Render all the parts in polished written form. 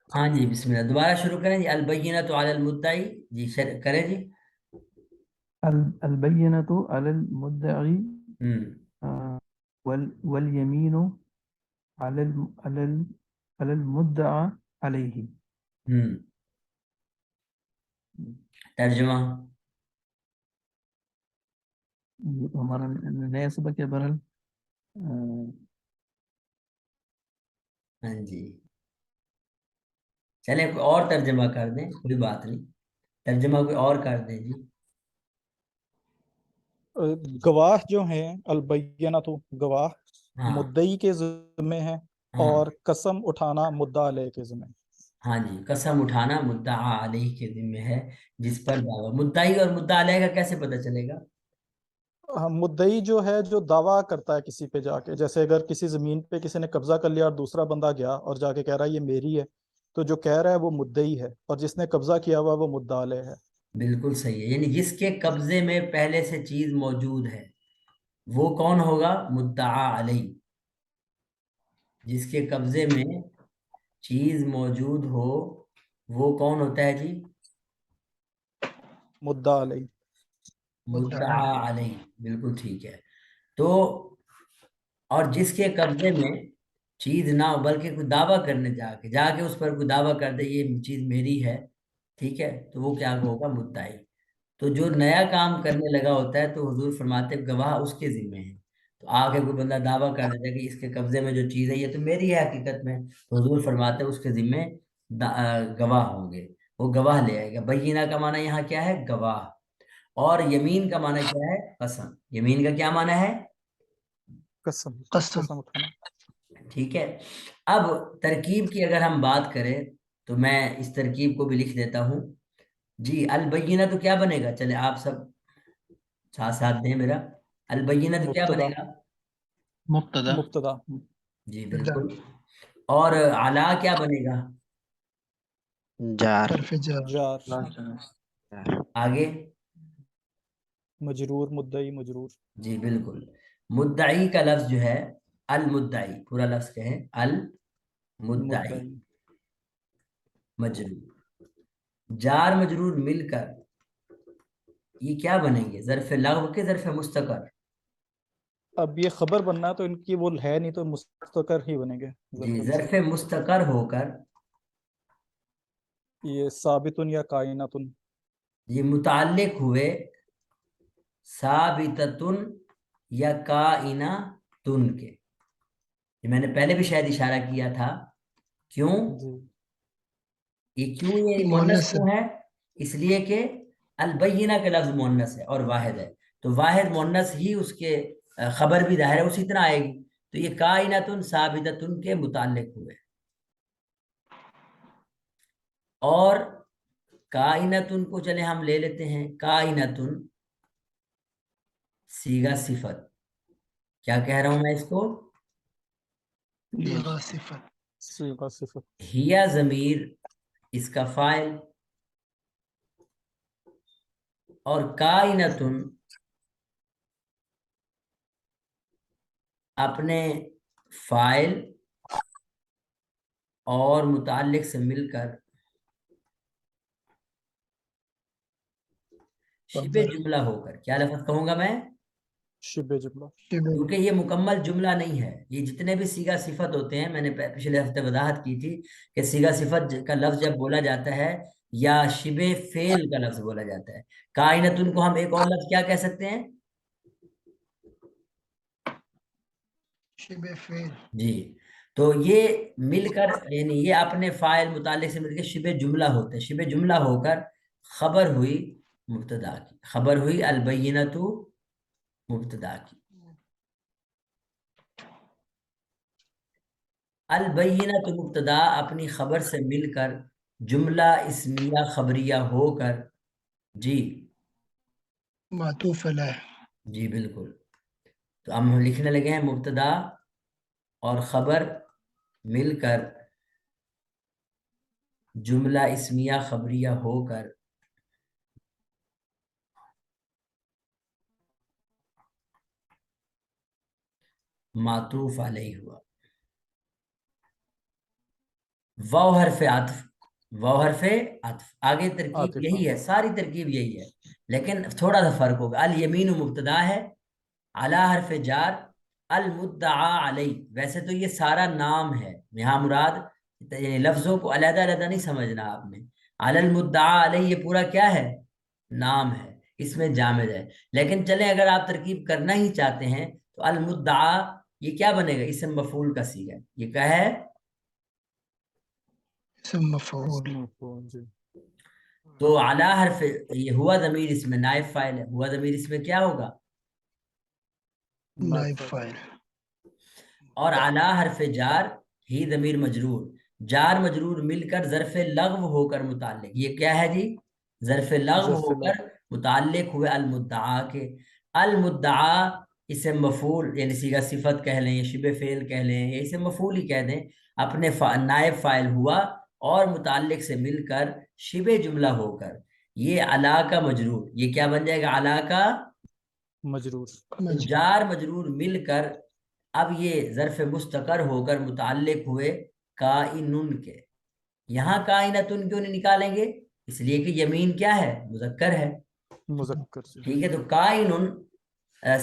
ہاں جی، بسم اللہ، دوبارہ شروع کریں جی۔ البینۃ علی المدعی، جی کریں جی۔ البينة على المدعي، ہوں واليمين على المدعى عليه. ہوں ترجمہ۔ یہ تو ہمارا نیا سبق ہے بہرحال. ہاں جی، چلیں کوئی اور ترجمہ کر دیں، کوئی بات نہیں، ترجمہ کوئی اور کر دیں جی۔ گواہ جو ہیں البینہ تو گواہ ہاں مدعی کے ذمے ہیں، ہاں اور قسم اٹھانا مدعا علیہ کے ذمے. ہاں جی، قسم اٹھانا مدعا علیہ کے ذمہ ہے، جس پر دعویٰ مدعی اور مدعا علیہ کا کیسے پتہ چلے گا؟ مدعی جو ہے جو دعویٰ کرتا ہے کسی پہ جا کے، جیسے اگر کسی زمین پہ کسی نے قبضہ کر لیا اور دوسرا بندہ گیا اور جا کے کہہ رہا ہے یہ میری ہے، تو جو کہہ رہا ہے وہ مدعی ہے، اور جس نے قبضہ کیا ہوا وہ مدعا علیہ ہے. بالکل صحیح ہے، یعنی جس کے قبضے میں پہلے سے چیز موجود ہے وہ کون ہوگا؟ مدعا علیہ۔ جس کے قبضے میں چیز موجود ہو وہ کون ہوتا ہے جی؟ مدعا علیہ. مدعا علیہ، بالکل ٹھیک ہے۔ تو اور جس کے قبضے میں چیز نہ ہو بلکہ کوئی دعویٰ کرنے جا کے اس پر کوئی دعویٰ کر دے یہ چیز میری ہے، ٹھیک ہے، تو وہ کیا ہوگا؟ مدعی۔ تو جو نیا کام کرنے لگا ہوتا ہے تو حضور فرماتے ہیں گواہ اس کے ذمہ ہے۔ تو آگے کوئی بندہ دعویٰ کر دیتا ہے کہ اس کے قبضے میں جو چیز ہے یہ تو میری ہے حقیقت میں، تو حضور فرماتے ہیں اس کے ذمہ گواہ ہوں گے، وہ گواہ لے آئے گا۔ بینہ کا معنی یہاں کیا ہے؟ گواہ۔ اور یمین کا معنی کیا ہے؟ قسم۔ یمین کا کیا معنی ہے؟ قسم قسم اٹھانا. ٹھیک ہے۔ اب ترکیب کی اگر ہم بات کریں تو میں اس ترکیب کو بھی لکھ دیتا ہوں جی۔ البینہ تو کیا بنے گا؟ چلے آپ سب ساتھ ساتھ دیں میرا۔ البینہ تو کیا بنے مبتدا. گا؟ مبتدا. جی بالکل۔ اور علا کیا بنے گا؟ جار. جار. آگے؟ مجرور. مدعی مجرور. جی بالکل۔ مدعی کا لفظ جو ہے المدعی، پورا لفظ کہیں المدعی، مدعی. مجرور۔ جار مجرور مل کر یہ کیا بنیں گے؟ ظرف لغو کے ظرف مستقر؟ اب یہ خبر بننا ہے تو ان کی وہ ہے نہیں، تو مستقر ہی بنیں گے. جی، ظرف مستقر. مستقر ہو کر یہ ثابت یا کائنات. یہ متعلق ہوئے ثابتتن یا کائناتن کے۔ یہ میں نے پہلے بھی شاید اشارہ کیا تھا، کیوں جی. یہ کیوں یہ مؤنث کیوں ہے؟ اس لیے کہ البینہ کا لفظ مؤنث ہے اور واحد ہے، تو واحد مؤنث ہی اس کے خبر بھی ظاہر ہے اسی طرح آئے گی، تو یہ کائناتن ثابتتن کے متعلق ہوئے۔ اور کائناتن کو چلے ہم لے لیتے ہیں، کائناتن صیغہ صفت، کیا کہہ رہا ہوں میں اس کو؟ صیغہ صفت. ہیا ضمیر اس کا فاعل، اور کائناتن اپنے فاعل اور متعلق سے مل کر شبہ جملہ ہو کر، کیا لفظ کہوں گا میں؟ شبہ جملہ. کیونکہ یہ مکمل جملہ نہیں ہے، یہ جتنے بھی صیغہ صفت ہوتے ہیں، میں نے پچھلے ہفتے وضاحت کی تھی کہ صیغہ صفت کا لفظ جب بولا جاتا ہے یا شبہ فعل کا لفظ بولا جاتا ہے، کائناتن کو ہم ایک اور لفظ کیا کہہ سکتے ہیں؟ شبہ فعل. جی، تو یہ مل کر یعنی یہ اپنے فاعل متعلق سے مل کے شبہ جملہ ہوتے ہیں، شبہ جملہ ہو کر خبر ہوئی مبتدا کی، خبر ہوئی البینۃ مبتدا کی۔ البینۃ مبتدا اپنی خبر سے مل کر جملہ اسمیہ خبریہ ہو کر جی معطوف علیہ. جی بالکل۔ تو ہم لکھنے لگے ہیں مبتدا اور خبر مل کر جملہ اسمیہ خبریہ ہو کر معطوف علیہ ہوا۔ واو حرف عطف، واو حرف عطف، آگے ترکیب عاطف یہی ہے، ساری ترکیب یہی ہے، لیکن تھوڑا سا فرق ہوگا. الیمین مبتدا ہے، علی حرف جار، المدعا علی. ویسے تو یہ سارا نام ہے، یہاں مراد یعنی لفظوں کو علیحدہ علیحدہ نہیں سمجھنا آپ نے. علی المدعا علی یہ پورا کیا ہے؟ نام ہے، اس میں جامد ہے. لیکن چلیں اگر آپ ترکیب کرنا ہی چاہتے ہیں تو المدعا یہ کیا بنے گا؟ اسم مفعول کا صیغہ ہے. یہ کیا ہے؟ اسم مفعول. جی. تو علی حرف، یہ ہوا ضمیر اس میں نائب فاعل ہے، ہوا ضمیر اس میں کیا ہوگا؟ نائب فاعل. اور علی حرف جار ہی ضمیر مجرور، جار مجرور مل کر ظرف لغو ہو کر متعلق. یہ کیا ہے جی؟ ظرف لغو ظرف ہو لغو. کر متعلق ہوئے المدعا کے. المدعا اسم مفعول یعنی صیغہ صفت کہہ لیں یا شبہ فعل کہہ لیں یا اسم مفعول ہی کہہ دیں، اپنے نائب فاعل ہوا اور متعلق سے مل کر شبہ جملہ ہو کر یہ علا کا مجرور. یہ کیا بن جائے گا؟ علا کا مجرور. جار مجرور مل کر اب یہ ظرف مستقر ہو کر متعلق ہوئے کائنن کے. یہاں کائنتن کیوں نہیں نکالیں گے؟ اس لیے کہ یمین کیا ہے؟ مذکر ہے. مذکر سے. ٹھیک ہے، تو کائنن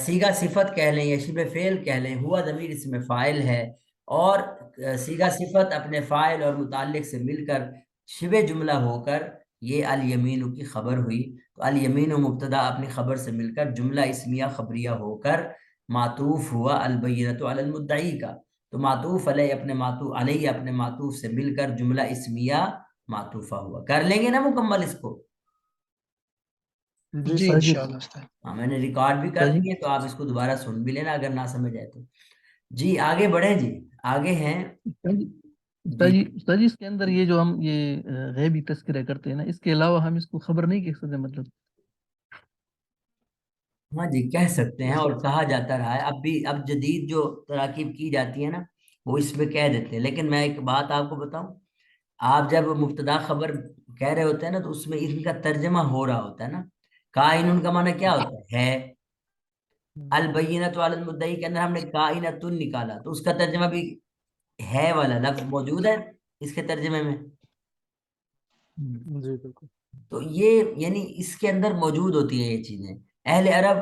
صیغہ صفت کہہ لیں یا شبہ فعل کہہ لیں، ہوا ضمیر اس میں فاعل ہے اور صیغہ صفت اپنے فاعل اور متعلق سے مل کر شبہ جملہ ہو کر یہ الیمین کی خبر ہوئی. تو الیمین مبتدا اپنی خبر سے مل کر جملہ اسمیہ خبریہ ہو کر معطوف ہوا البینۃ علی المدعی کا. تو معطوف علیہ اپنے معطوف سے مل کر جملہ اسمیہ معطوفہ ہوا. کر لیں گے نا مکمل اس کو؟ جی جی سر. انشاءاللہ استاد. ہاں میں نے ریکارڈ بھی کر دیے تو آپ اس کو دوبارہ سن بھی لینا اگر نہ سمجھ آئے تو. جی آگے بڑھیں، جی آگے ہیں. جی سر جی اس کے اندر یہ جو ہم یہ غیبی تذکرہ کرتے ہیں نا، اس کے علاوہ ہم اس کو خبر نہیں کہہ سکتے مطلب؟ ہاں جی کہہ سکتے ہیں اور کہا جاتا رہا ہے، اب بھی اب جدید جو تراکیب کی جاتی ہے نا وہ اس میں کہہ دیتے ہیں. لیکن میں ایک بات آپ کو بتاؤں، آپ جب مبتدا خبر کہہ رہے ہوتے ہیں نا تو اس میں ان کا ترجمہ ہو رہا ہوتا ہے نا. کائن کا معنی کیا ہوتا ہے؟ البینۃ علی المدعی کے اندر ہم نے کائنۃ نکالا تو اس کا ترجمہ بھی ہے والا لفظ موجود ہے اس کے ترجمے میں. جی بالکل. تو یہ یعنی اس کے اندر موجود ہوتی ہیں یہ چیزیں. اہل عرب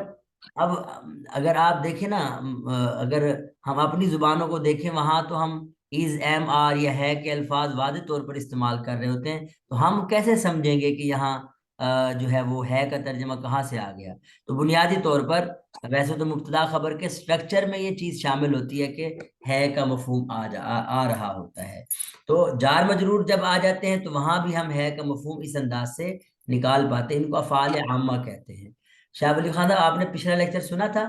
اب اگر آپ دیکھیں نا، اگر ہم اپنی زبانوں کو دیکھیں وہاں تو ہم از ایم آر یا ہے کے الفاظ واضح طور پر استعمال کر رہے ہوتے ہیں، تو ہم کیسے سمجھیں گے کہ یہاں جو ہے وہ ہے کا ترجمہ کہاں سے آ گیا؟ تو بنیادی طور پر ویسے تو مبتدا خبر کے سٹرکچر میں یہ چیز شامل ہوتی ہے کہ ہے کا مفہوم آ رہا ہوتا ہے. تو جار مجرور جب آ جاتے ہیں تو وہاں بھی ہم ہے کا مفہوم اس انداز سے نکال پاتے ہیں. ان کو افعال عامہ کہتے ہیں. شاہ ولی خان آپ نے پچھلا لیکچر سنا تھا؟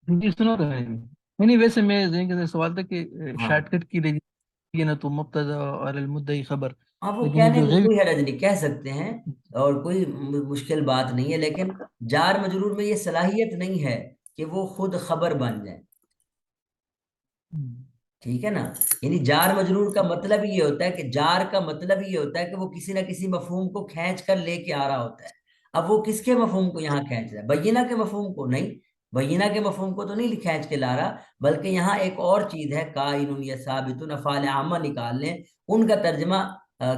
جی سنو تو ہے. نہیں ویسے میں ذہن کے اندر سوال تھا کہ ہاں شارٹ کٹ کی لیے نا تو مبتدا اور المدعی خبر، آپ وہ لیکن یہ کہنے جو میں غیبی کوئی حرج نہیں، کہہ سکتے ہیں اور کوئی مشکل بات نہیں ہے. لیکن جار مجرور میں یہ صلاحیت نہیں ہے کہ وہ خود خبر بن جائے. ٹھیک ہے نا، یعنی جار مجرور کا مطلب یہ ہوتا ہے کہ جار کا مطلب یہ ہوتا ہے کہ وہ کسی نہ کسی مفہوم کو کھینچ کر لے کے آ رہا ہوتا ہے. اب وہ کس کے مفہوم کو یہاں کھینچ رہا ہے؟ بینہ کے مفہوم کو نہیں، بینہ کے مفہوم کو تو نہیں کھینچ کے لا رہا، بلکہ یہاں ایک اور چیز ہے کائن یا ثابت افعال عامہ نکال لیں، ان کا ترجمہ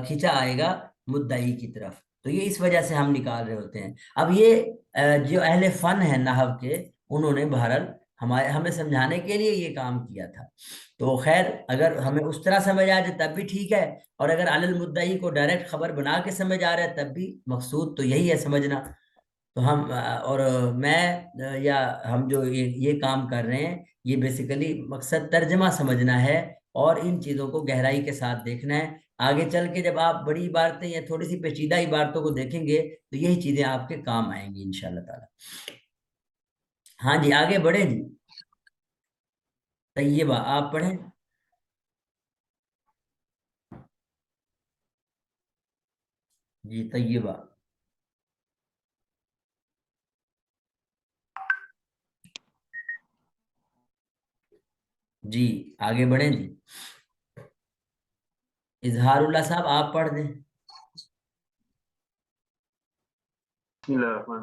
کھینچا آئے گا مدعی کی طرف. تو یہ اس وجہ سے ہم نکال رہے ہوتے ہیں. اب یہ جو اہل فن ہے نحو کے، انہوں نے بہرحال ہمیں سمجھانے کے لیے یہ کام کیا تھا. تو خیر اگر ہمیں اس طرح سمجھ آ جائے تب بھی ٹھیک ہے، اور اگر علی المدعی کو ڈائریکٹ خبر بنا کے سمجھ آ رہا ہے تب بھی مقصود تو یہی ہے سمجھنا. تو ہم اور میں یا ہم جو یہ کام کر رہے ہیں یہ بیسیکلی مقصد ترجمہ سمجھنا ہے اور ان چیزوں کو گہرائی کے ساتھ دیکھنا ہے. آگے چل کے جب آپ بڑی عبارتیں یا تھوڑی سی پیچیدہ عبارتوں کو دیکھیں گے تو یہی چیزیں آپ کے کام آئیں گی انشاءاللہ تعالی. ہاں جی آگے بڑھیں جی. طیبہ آپ پڑھیں. جی طیبہ. جی آگے بڑھیں جی. اظہار اللہ صاحب آپ پڑھ دیں. بسم اللہ الرحمن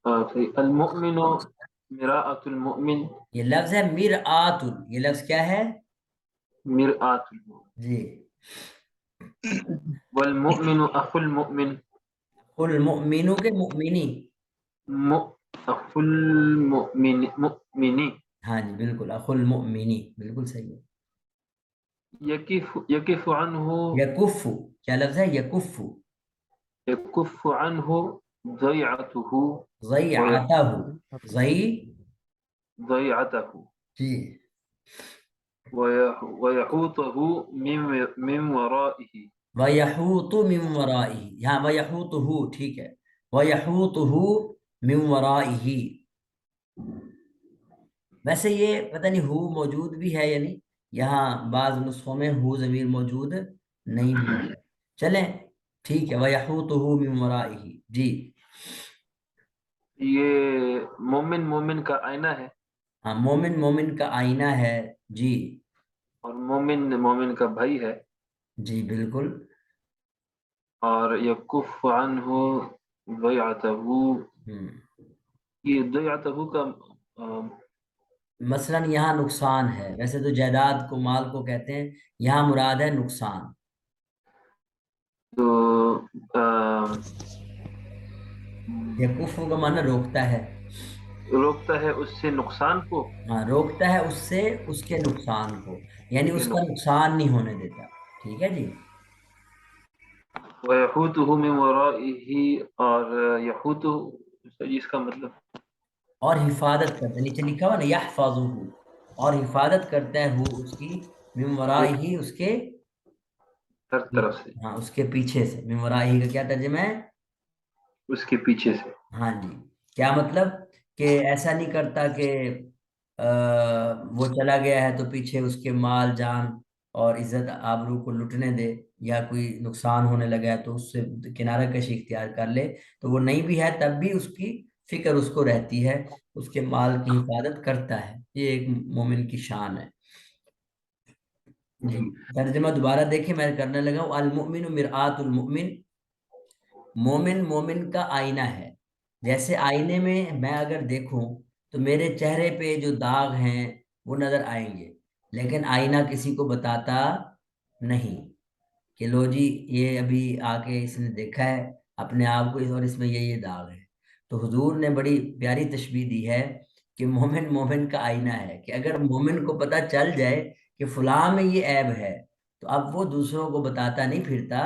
الرحیم. المؤمن مراءۃ المؤمن. یہ لفظ ہے مرآت، یہ لفظ کیا ہے؟ مرآة المؤمن جی والمؤمن أخو المؤمن المؤمن کے مؤمنی. أخو المؤمن ہاں جی بالکل، اخو المؤمنی بالکل صحیح ہے. يكف عنه یکف، کیا لفظ ہے؟ یکف، يكف عنه ضيعته ضیعتہ، ضی، ضيعته جی ويحوطه من ورائه وَيَحُوطُ مِن وَرَائِهِ، یہاں وَيَحُوطُهُ ٹھیک ہے، وَيَحُوطُهُ مِن وَرَائِهِ. ویسے یہ پتہ نہیں ہو موجود بھی ہے یا نہیں، یہاں بعض نسخوں میں ہو ضمیر موجود نہیں بھی ہے. چلیں ٹھیک ہے، وَيَحُوطُهُ مِن وَرَائِهِ. جی یہ مومن کا آئینہ ہے ہاں، مومن مومن کا آئینہ ہے. جی اور مومن کا بھائی ہے. جی بالکل. اور یکف عنہ ضیعتہ، ہم، یہ ضیعتہ کا مثلا یہاں نقصان ہے، ویسے تو جائیداد کو مال کو کہتے ہیں، یہاں مراد ہے نقصان. تو یکف کا معنی روکتا ہے. روکتا ہے اس سے نقصان کو. ہاں، روکتا ہے اس سے اس کے نقصان کو، یعنی اس کا نقصان نہیں ہونے دیتا. ٹھیک ہے جی. وَيَحُوطُهُ مِن وَرَائِهِ، اور یحوط اس کا مطلب اور حفاظت کرتا ہے، نیچے لکھا ہوا نا یحفظہ، اور حفاظت کرتا ہے وہ اس کی، من ورائہ اس کے، ہر طرف سے، ہاں اس کے پیچھے سے. من ورائہ کا کیا ترجمہ ہے؟ اس کے پیچھے سے. ہاں جی. کیا مطلب؟ کہ ایسا نہیں کرتا کہ وہ چلا گیا ہے تو پیچھے اس کے مال جان اور عزت آبرو کو لٹنے دے، یا کوئی نقصان ہونے لگا ہے تو اس سے کنارہ کشی اختیار کر لے. تو وہ نہیں بھی ہے تب بھی اس کی فکر اس کو رہتی ہے، اس کے مال کی حفاظت کرتا ہے. یہ ایک مومن کی شان ہے. جی ترجمہ دوبارہ دیکھیں، میں کرنے لگا ہوں. المؤمن مرآت المؤمن، مومن مومن کا آئینہ ہے. جیسے آئینے میں اگر دیکھوں تو میرے چہرے پہ جو داغ ہیں وہ نظر آئیں گے، لیکن آئینہ کسی کو بتاتا نہیں کہ لو جی یہ ابھی آ کے اس نے دیکھا ہے اپنے آپ کو اور اس میں یہ داغ ہے. تو حضور نے بڑی پیاری تشبیہ دی ہے کہ مومن مومن کا آئینہ ہے، کہ اگر مومن کو پتہ چل جائے کہ فلاں میں یہ عیب ہے تو اب وہ دوسروں کو بتاتا نہیں پھرتا،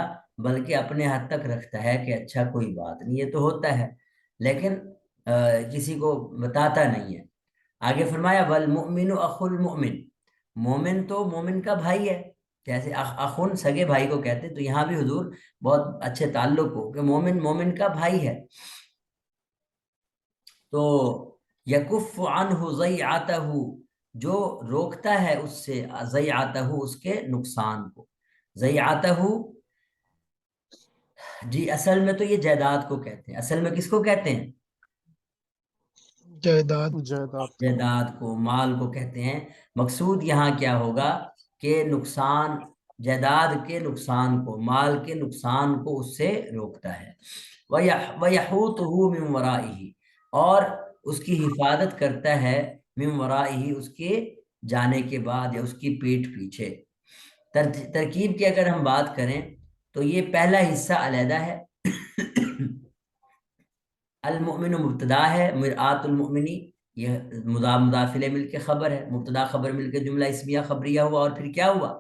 بلکہ اپنے حد تک رکھتا ہے کہ اچھا کوئی بات نہیں، یہ تو ہوتا ہے، لیکن کسی کو بتاتا نہیں ہے. آگے فرمایا والمؤمن اخو المؤمن، مومن تو مومن کا بھائی ہے، جیسے اخن سگے بھائی کو کہتے ہیں، تو یہاں بھی حضور بہت اچھے تعلق ہو کہ مومن مومن کا بھائی ہے. تو یکف عنہ ضیعتہ، جو روکتا ہے اس سے ضیعتہ اس کے نقصان کو. ضیعتہ جی اصل میں تو یہ جائیداد کو کہتے ہیں. اصل میں کس کو کہتے ہیں؟ جائیداد. جائیداد کو. جائیداد کو، مال کو کہتے ہیں. مقصود یہاں کیا ہوگا کہ نقصان، جائیداد کے نقصان کو، مال کے نقصان کو اس سے روکتا ہے. وَيَحُوطُهُ مِن وَرَائِهِ، اور اس کی حفاظت کرتا ہے، من ورائہ اس کے جانے کے بعد یا اس کی پیٹھ پیچھے. ترکیب کی اگر ہم بات کریں تو یہ پہلا حصہ علیحدہ ہے. المؤمن مبتدا ہے، مرآت المؤمنی یہ مضاف الیہ مل کے خبر ہے، مبتدا خبر مل کے جملہ اسمیہ خبریہ ہوا، اور پھر کیا ہوا؟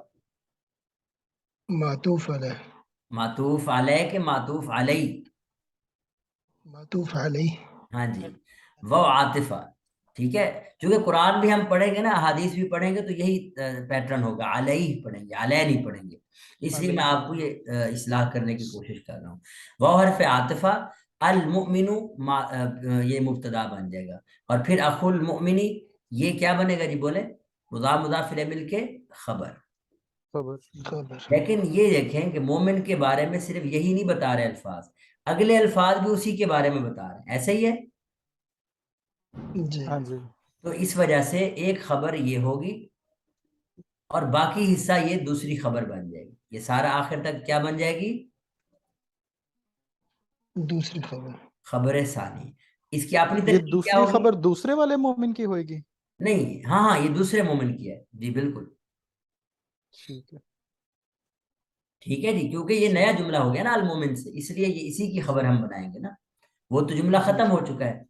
معطوف علیہ. معطوف علیہ کے معطوف علیہ. معطوف علیہ. ہاں جی، وہ عاطفہ. ٹھیک ہے، چونکہ قرآن بھی ہم پڑھیں گے نا، احادیث بھی پڑھیں گے تو یہی پیٹرن ہوگا، علیہ پڑھیں گے، علیہ نہیں پڑھیں گے. اس لیے میں آپ کو یہ اصلاح کرنے کی کوشش کر رہا ہوں. وہ حرف عاطفہ، المؤمن یہ مبتدا بن جائے گا، اور پھر اخو المؤمنی یہ کیا بنے گا جی بولے؟ مضاف الیہ مل کے خبر. خبر. لیکن یہ دیکھیں کہ مومن کے بارے میں صرف یہی نہیں بتا رہے الفاظ، اگلے الفاظ بھی اسی کے بارے میں بتا رہے ہیں. ایسے ہی ہے. جی. ہاں جی. تو اس وجہ سے ایک خبر یہ ہوگی اور باقی حصہ یہ دوسری خبر بن جائے گی. یہ سارا آخر تک کیا بن جائے گی؟ دوسری خبر. خبر ثانی. اس کی اپنی یہ ترکیب کیا دوسری ہوگی؟ خبر دوسرے والے مومن کی ہوئے گی؟ نہیں، ہاں یہ دوسرے مومن کی ہے. جی بالکل. ٹھیک ہے ٹھیک ہے جی، کیونکہ یہ نیا جملہ ہو گیا نا المومن سے، اس لیے یہ اسی کی خبر ہم بنائیں گے نا، وہ تو جملہ ختم ہو چکا ہے۔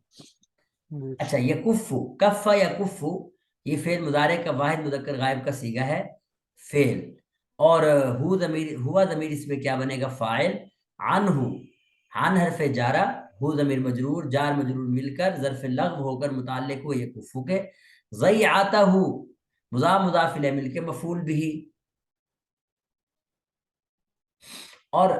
جی اچھا، یکفو، کفا یکفو، یہ فعل مضارع کا واحد مذکر غائب کا صیغہ ہے، فعل، اور ہوا ضمیر اس میں کیا بنے گا؟ فاعل، عنہ، عن حرف جارہ، ہو ضمیر مجرور، جار مجرور مل کر ظرف لغو ہو کر متعلق ہو یکفو کے، ضیعتہ، مضاف الیہ مل کے مفعول بھی، اور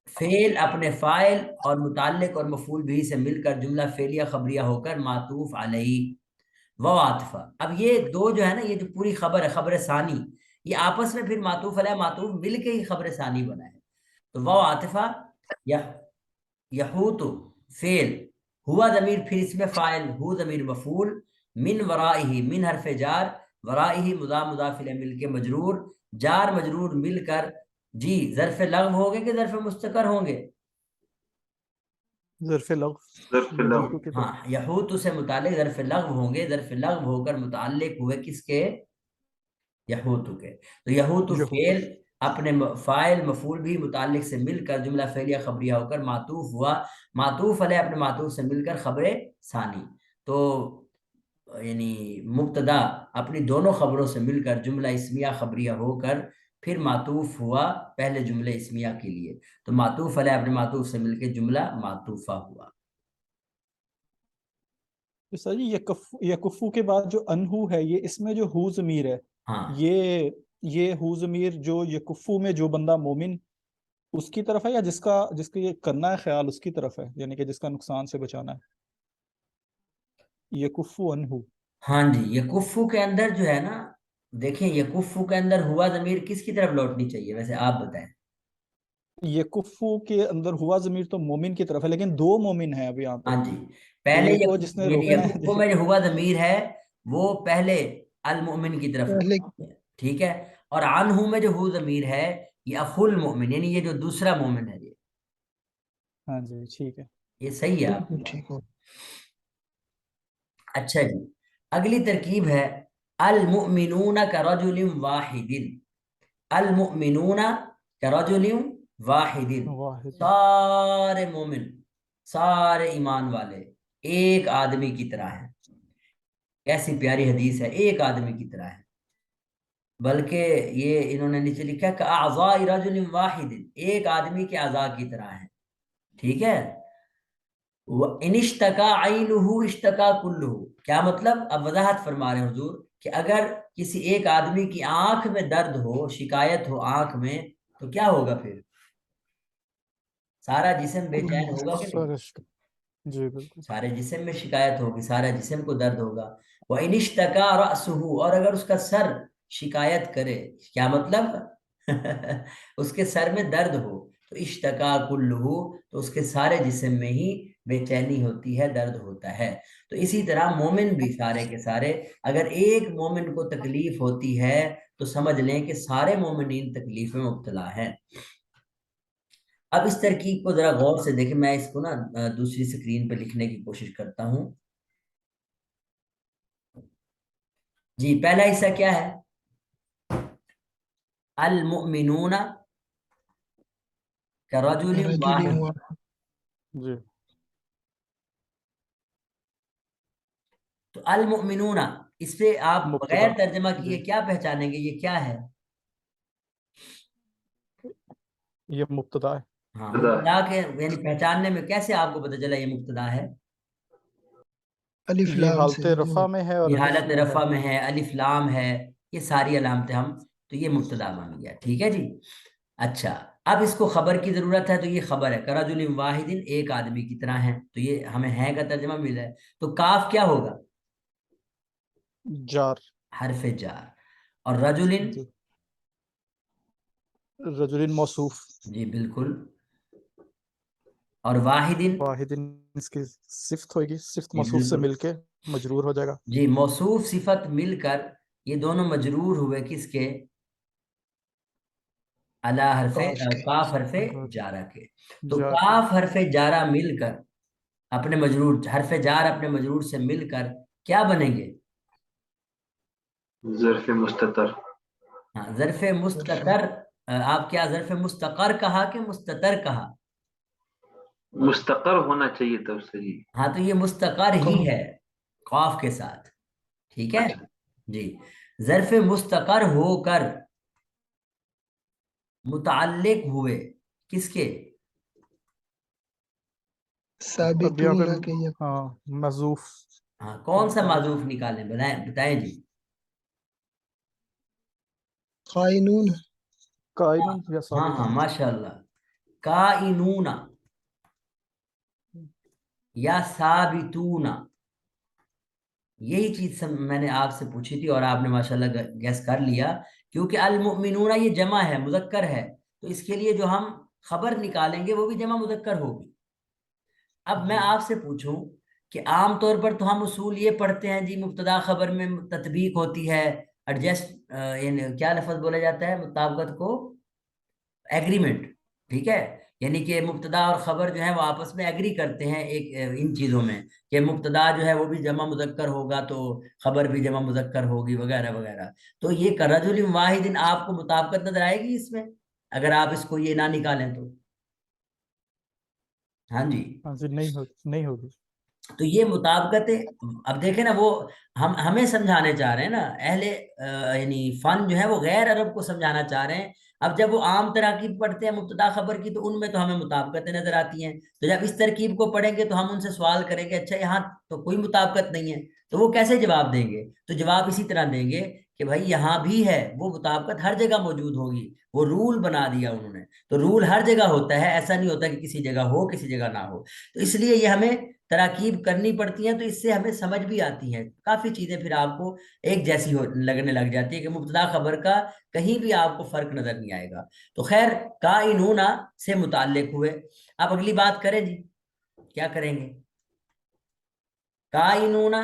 فعل اپنے فاعل اور متعلق اور مفعول بھی سے مل کر جملہ فعلیہ خبریہ ہو کر معطوف علیہ و عاطفہ۔ اب یہ دو جو ہے نا، یہ جو پوری خبر ہے، خبر ثانی، یہ آپس میں پھر معطوف علیہ معطوف مل کے ہی خبر ثانی بنا ہے۔ تو و عاطفہ، یحوت فعل، ہوا ضمیر پھر اس میں فاعل، ہو ضمیر مفعول، من ورائہ، من حرف جار، ورائہ مضاف الیہ مل کے مجرور، جار مجرور مل کر جی ظرف لغو ہوں گے کہ ظرف مستقر ہوں گے؟ ظرف لغو، ظرف لغو، یحوت کی طرف۔ ہاں، یحوت سے متعلق ظرف لغو ہوں گے، ظرف لغو ہو کر متعلق ہوئے کس کے؟ یحوت کے۔ تو یحوت یحوت، فعل اپنے فاعل مفعول بھی متعلق سے مل کر جملہ فعلیہ خبریہ ہو کر معطوف ہوا، معطوف علیہ اپنے معطوف سے مل کر خبر ثانی، تو یعنی مبتدا اپنی دونوں خبروں سے مل کر جملہ اسمیہ خبریہ ہو کر پھر معطوف ہوا پہلے جملے اسمیہ کے لیے، تو معطوف علیہ اپنے معطوف سے مل کے جملہ معطوفہ ہوا۔ سر جی یکفو کے بعد جو انہو ہے، یہ اس میں جو ہو ضمیر ہے، ہاں یہ ہو ضمیر جو یکفو میں جو بندہ مومن اس کی طرف ہے، یا جس کا یہ کرنا ہے خیال اس کی طرف ہے، یعنی کہ جس کا نقصان سے بچانا ہے؟ یکفو انہو، ہاں جی، یکفو کے اندر جو ہے نا، دیکھیں یکفو کے اندر ہوا ضمیر کس کی طرف لوٹنی چاہیے ویسے آپ بتائیں؟ یکفو کے اندر ہوا ضمیر تو مومن کی طرف ہے، لیکن دو مومن ہیں اب یہاں پہ، ہاں جی، تو پہلے ایک وہ جس نے یعنی روکنا ہے یکفو میں جو ہوا ضمیر ہے وہ پہلے المؤمن کی طرف پہلے لوٹتی ہے، ٹھیک ہے، اور عنہ میں جو ہو ضمیر ہے یہ اخو المؤمن، یعنی یہ جو دوسرا مومن ہے یہ ہاں جی ٹھیک ہے۔ یہ صحیح ہے آپ بالکل کی ٹھیک ہو، بات۔ اچھا جی، اگلی ترکیب ہے المؤمنون کرجل واحد، المؤمنون کرجل واحد، واحد، سارے مومن، سارے ایمان والے ایک آدمی کی طرح ہیں، کیسی پیاری حدیث ہے، ایک آدمی کی طرح ہے، بلکہ یہ انہوں نے نیچے لکھا کہ اعضاء رجل واحد، ایک آدمی کے اعضاء کی طرح ہیں، ٹھیک ہے۔ ان اشتکا عینہ اشتکا کلہ، کیا مطلب؟ اب وضاحت فرما رہے ہیں حضور کہ اگر کسی ایک آدمی کی آنکھ میں درد ہو، شکایت ہو آنکھ میں، تو کیا ہوگا پھر؟ سارا جسم بے چین ہوگا کہ نہیں؟ جی بالکل، سارے جسم میں شکایت ہوگی، سارا جسم کو درد ہوگا۔ وَإِنِ اشْتَكَا رَأْسُهُ، اور اگر اس کا سر شکایت کرے، کیا مطلب؟ اس کے سر میں درد ہو تو اشتکا کلہ، تو اس کے سارے جسم میں ہی بے چینی ہوتی ہے، درد ہوتا ہے۔ تو اسی طرح مومن بھی سارے کے سارے، اگر ایک مومن کو تکلیف ہوتی ہے تو سمجھ لیں کہ سارے مومنین تکلیف میں مبتلا ہیں۔ اب اس ترکیب کو ذرا غور سے دیکھیں، میں اس کو نا دوسری سکرین پہ لکھنے کی کوشش کرتا ہوں۔ جی، پہلا حصہ کیا ہے؟ المؤمنون کرجل رجل واحد، واحد، جی تو المؤمنون اس پہ آپ مبتدا، بغیر ترجمہ کیے جی کیا پہچانیں گے یہ کیا ہے؟ یہ مبتدا ہے، ہاں، مبتدا مبتدا کے یعنی پہچاننے میں کیسے آپ کو پتہ چلا یہ مبتدا ہے؟ الف یہ لام حالت سے رفع میں ہے اور یہ الف حالت میں ہے۔ رفع میں ہے، الف لام ہے، یہ ساری علامتیں ہم، تو یہ مبتدا بن گیا، ٹھیک ہے جی۔ اچھا، اب اس کو خبر کی ضرورت ہے، تو یہ خبر ہے کرجل واحد، ایک آدمی کی طرح ہیں، تو یہ ہمیں ہے کا ترجمہ مل رہا ہے، تو کاف کیا ہوگا؟ جار، حرف جار، اور رجل، جی رجل موصوف، جی بالکل، اور واحد، واحد اس کی صفت ہوگی، صفت جی موصوف سے بالکل، مل کے مجرور ہو جائے گا۔ جی موصوف صفت مل کر یہ دونوں مجرور ہوئے کس کے؟ علی حرف کاف کے، کاف حرف جارہ کے، تو جار کے، کاف حرف جارہ مل کر اپنے مجرور، حرف جار اپنے مجرور سے مل کر کیا بنیں گے؟ ظرف مستتر، ہاں ظرف مستتر، آپ کیا ظرف مستقر کہا کہ مستتر کہا؟ مستقر ہونا چاہیے تب صحیح. ہاں تو یہ مستقر ہی ہے قاف کے ساتھ، ٹھیک ہے اچھا. جی. ظرف مستقر ہو کر متعلق ہوئے کس کے؟ اب یہاں ثابتون کے پہ ہاں محذوف ہاں کون سا معذوف نکالیں، بتائیں جی. خائنون. قائنون یا ہاں ثابت. ہاں ماشاء اللہ. کائنون یا ثابتون، یہی چیز میں نے آپ سے پوچھی تھی اور آپ نے ماشاءاللہ گیس کر لیا، کیونکہ المؤمنون یہ جمع ہے، مذکر ہے، تو اس کے لیے جو ہم خبر نکالیں گے وہ بھی جمع مذکر ہوگی. اب میں آپ سے پوچھوں کہ عام طور پر تو ہم اصول یہ پڑھتے ہیں جی، مبتدا خبر میں تطبیق ہوتی ہے، ایڈجسٹ یعنی کیا لفظ بولا جاتا ہے مطابقت کو، ایگریمنٹ، ٹھیک ہے، یعنی کہ مبتدا اور خبر جو ہے وہ آپس میں ایگری کرتے ہیں ایک ان چیزوں میں کہ مبتدا جو ہے وہ بھی جمع مذکر ہوگا تو خبر بھی جمع مذکر ہوگی وغیرہ وغیرہ. تو یہ کرجل واحد آپ کو مطابقت نظر آئے گی اس میں اگر آپ اس کو یہ نہ نکالیں تو؟ ہاں جی. ہاں جی نہیں ہوگی. تو یہ مطابقت، اب دیکھیں نا وہ ہمیں سمجھانے چاہ رہے ہیں نا، اہل یعنی فن جو ہے وہ غیر عرب کو سمجھانا چاہ رہے ہیں. اب جب وہ عام تراکیب پڑھتے ہیں مبتدا خبر کی تو ان میں تو ہمیں مطابقتیں نظر آتی ہیں، تو جب اس ترکیب کو پڑھیں گے تو ہم ان سے سوال کریں گے اچھا یہاں تو کوئی مطابقت نہیں ہے، تو وہ کیسے جواب دیں گے؟ تو جواب اسی طرح دیں گے کہ بھائی یہاں بھی ہے، وہ مطابقت ہر جگہ موجود ہوگی، وہ رول بنا دیا انہوں نے، تو رول ہر جگہ ہوتا ہے، ایسا نہیں ہوتا کہ کسی جگہ ہو کسی جگہ نہ ہو. تو اس لیے یہ ہمیں تراکیب کرنی پڑتی ہیں، تو اس سے ہمیں سمجھ بھی آتی ہیں کافی چیزیں، پھر آپ کو ایک جیسی لگنے لگ جاتی ہے کہ مبتدا خبر کا کہیں بھی آپ کو فرق نظر نہیں آئے گا. تو خیر کائنون سے متعلق ہوئے. اب اگلی بات کریں جی، کیا کریں گے؟ کائنون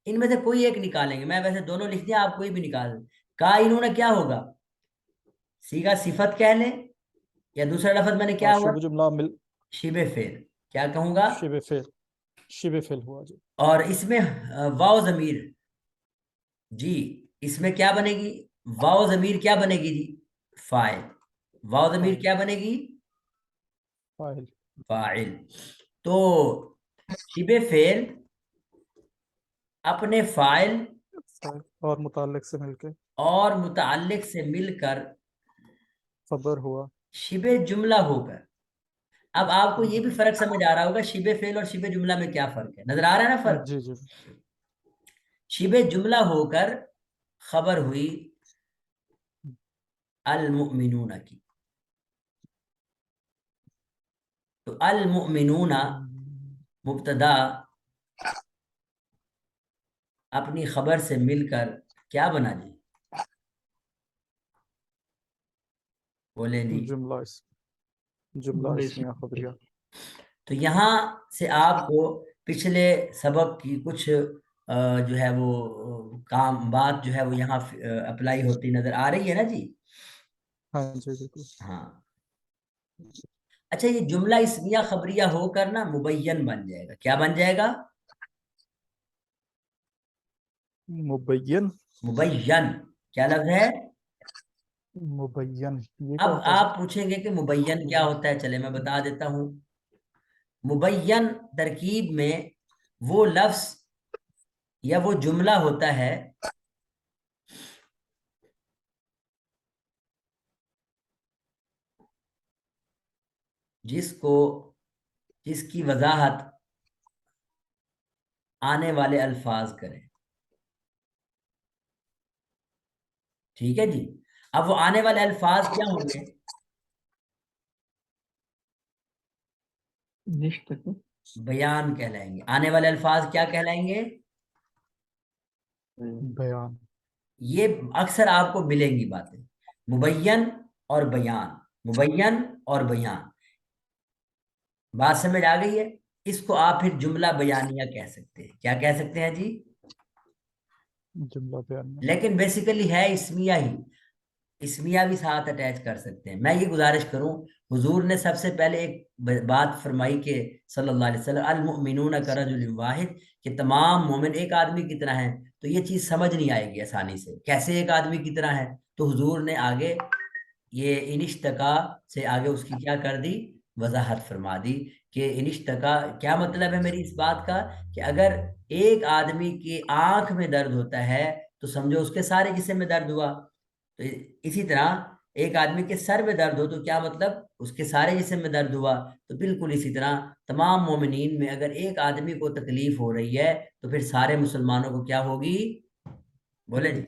ان میں سے کوئی ایک نکالیں گے، میں ویسے دونوں لکھ دیا، آپ کوئی بھی نکال دیں. کائنون کیا ہوگا؟ سیگا صفت کہہ لیں یا دوسرا لفظ میں نے کیا ہوا؟ شبہ جملہ شبہ فعل. کیا کہوں گا؟ شبہ فعل ہوا جی. اور اس میں واو ضمیر، جی اس میں کیا بنے گی؟ واو ضمیر کیا بنے گی جی؟ فاعل. واو ضمیر کیا بنے گی؟ فاعل. تو شبہ فعل اپنے فاعل اور متعلق سے مل کے اور متعلق سے مل کر خبر ہوا شبہ جملہ ہو کر. اب آپ کو یہ بھی فرق سمجھ آ رہا ہوگا شبہ فعل اور شبہ جملہ میں کیا فرق ہے، نظر آ رہا ہے نا فرق؟ جی جی. شبہ جملہ ہو کر خبر ہوئی المؤمنون کی، تو المؤمنون مبتدا اپنی خبر سے مل کر کیا بنا جی؟ بولیں جی. جملہ اسمیہ خبریہ. تو یہاں سے آپ کو پچھلے سبق کی کچھ جو ہے وہ کام بات جو ہے وہ یہاں اپلائی ہوتی نظر آ رہی ہے نا جی؟ ہاں جی بالکل. ہاں اچھا، یہ جملہ اسمیہ خبریہ ہو کر نا مبین بن جائے گا. کیا بن جائے گا؟ مبین. مبین کیا لفظ ہے؟ مبین یہ اب کیا ہوتا ہے آپ پوچھیں گے کہ مبین کیا ہوتا ہے، چلے میں بتا دیتا ہوں. مبین ترکیب میں وہ لفظ یا وہ جملہ ہوتا ہے جس کی وضاحت آنے والے الفاظ کریں. ٹھیک ہے جی. اب وہ آنے والے الفاظ کیا ہوں گے؟ بیان کہلائیں گے. آنے والے الفاظ کیا کہلائیں گے؟ بیان. یہ اکثر آپ کو ملیں گی باتیں، مبین اور بیان، مبین اور بیان. بات سمجھ آ گئی ہے؟ اس کو آپ پھر جملہ بیانیہ کہہ سکتے ہیں. کیا کہہ سکتے ہیں جی؟ جملہ بیانیہ. لیکن بیسیکلی ہے اسمیہ ہی، اسمیہ بھی ساتھ اٹیچ کر سکتے ہیں. میں یہ گزارش کروں، حضور نے سب سے پہلے ایک بات فرمائی کہ صلی اللہ علیہ وسلم المؤمنون کرجل واحد، کہ تمام مومن ایک آدمی کی طرح ہیں. تو یہ چیز سمجھ نہیں آئے گی آسانی سے، کیسے ایک آدمی کی طرح ہے؟ تو حضور نے آگے یہ انشتقا سے آگے اس کی کیا کر دی، وضاحت فرما دی کہ انشتقا کیا مطلب ہے میری اس بات کا، کہ اگر ایک آدمی کی آنکھ میں درد ہوتا ہے تو سمجھو اس کے سارے جسم میں درد ہوا، تو اسی طرح ایک آدمی کے سر میں درد ہو تو کیا مطلب، اس کے سارے جسم میں درد ہوا۔ تو بالکل اسی طرح تمام مومنین میں اگر ایک آدمی کو تکلیف ہو رہی ہے تو پھر سارے مسلمانوں کو کیا ہوگی، بولے جی۔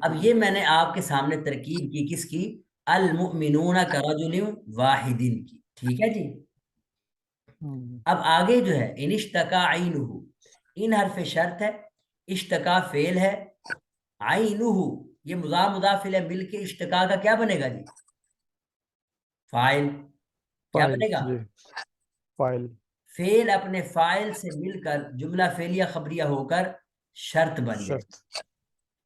اب یہ میں نے آپ کے سامنے ترکیب کی کس کی، المؤمنون کرجل واحد کی، ٹھیک ہے جی۔ اب آگے جو ہے انشتقا عینہ، ان حرف شرط ہے، اشتقا فعل ہے، عینہ یہ مضاف مضاف الیہ مل کے اشتقا کا کیا بنے گا جی، فاعل، کیا فاعل، بنے گا، جی فاعل، فعل اپنے فاعل سے مل کر جملہ فعلیہ خبریہ ہو کر شرط بن جائے، شرط،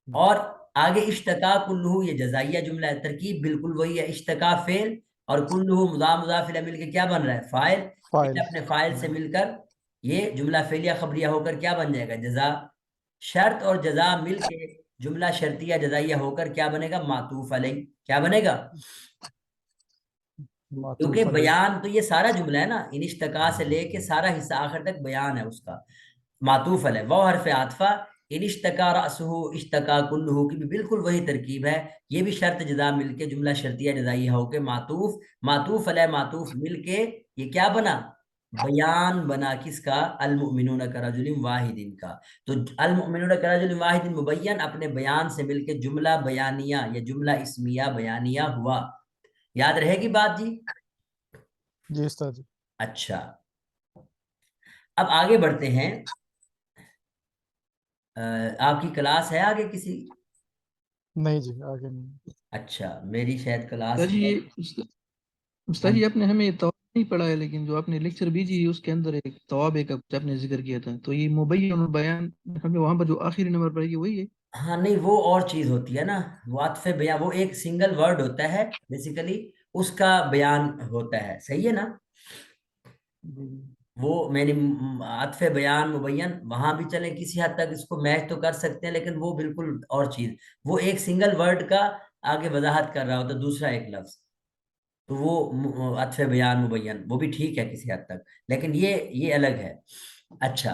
اور آگے اشتقا کلہ یہ جزائیہ جملہ ہے، ترکیب بالکل وہی ہے، اشتقا فعل اور کلہ مضاف مضاف الیہ مل کے کیا بن رہا ہے، فاعل، فاعل، یہ اپنے فاعل سے مل کر یہ جملہ فعلیہ خبریہ ہو کر کیا بن جائے گا، جزا، شرط اور جزا مل کے جملہ شرطیہ جزائیہ ہو کر کیا بنے گا، معطوف علیہ، کیا بنے گا، کیونکہ معطوف علیہ، بیان تو یہ سارا جملہ ہے نا، ان اشتقا سے لے کے سارا حصہ آخر تک بیان ہے اس کا، معطوف علیہ، وہ حرف عاطفہ، ان اشتقا رأسہ اشتقا کلہ کی بھی بالکل وہی ترکیب ہے، یہ بھی شرط جزا مل کے جملہ شرطیہ جزائیہ ہو کے معطوف، معطوف علیہ معطوف مل کے یہ کیا بنا، بیان بنا، کس کا، المؤمنون کرجل واحد کا، تو المؤمنون کرجل واحد مبین اپنے بیان سے مل کے جملہ بیانیہ یا جملہ اسمیہ بیانیہ ہوا، یاد رہے گی بات جی؟ جی استاد جی، اچھا اب آگے بڑھتے ہیں، آپ کی کلاس ہے آگے کسی، نہیں جی آگے نہیں، اچھا میری شاید کلاس استاد جی ہے، استاد جی آپ نے ہمیں طواب نہیں پڑھا ہے، لیکن جو آپ نے لیکچر بھیجی اس کے اندر ایک طواب ایک آپ نے ذکر کیا تھا، تو یہ مبین اور بیان ہمیں وہاں پر جو آخری نمبر پر ہے یہ وہی ہے؟ ہاں نہیں وہ اور چیز ہوتی ہے نا، وہ عطف بیان وہ ایک سنگل ورڈ ہوتا ہے بیسیکلی، اس کا بیان ہوتا ہے، صحیح ہے نا، وہ میں نے عطف بیان مبین وہاں بھی چلیں کسی حد تک اس کو میچ تو کر سکتے ہیں، لیکن وہ بالکل اور چیز، وہ ایک سنگل ورڈ کا آگے وضاحت کر رہا ہوتا ہے دوسرا ایک لفظ، تو وہ عطف بیان مبین وہ بھی ٹھیک ہے کسی حد تک، لیکن یہ الگ ہے۔ اچھا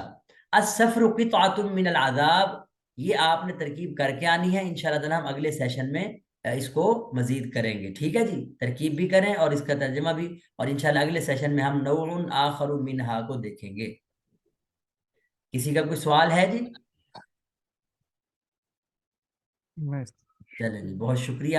السفر قطعۃ من العذاب، یہ آپ نے ترکیب کر کے آنی ہے، انشاءاللہ تعالی ہم اگلے سیشن میں اس کو مزید کریں گے، ٹھیک ہے جی، ترکیب بھی کریں اور اس کا ترجمہ بھی، اور انشاءاللہ اگلے سیشن میں ہم نوع آخر منہا کو دیکھیں گے۔ کسی کا کوئی سوال ہے جی؟ نہیں، چلیں جی، بہت شکریہ۔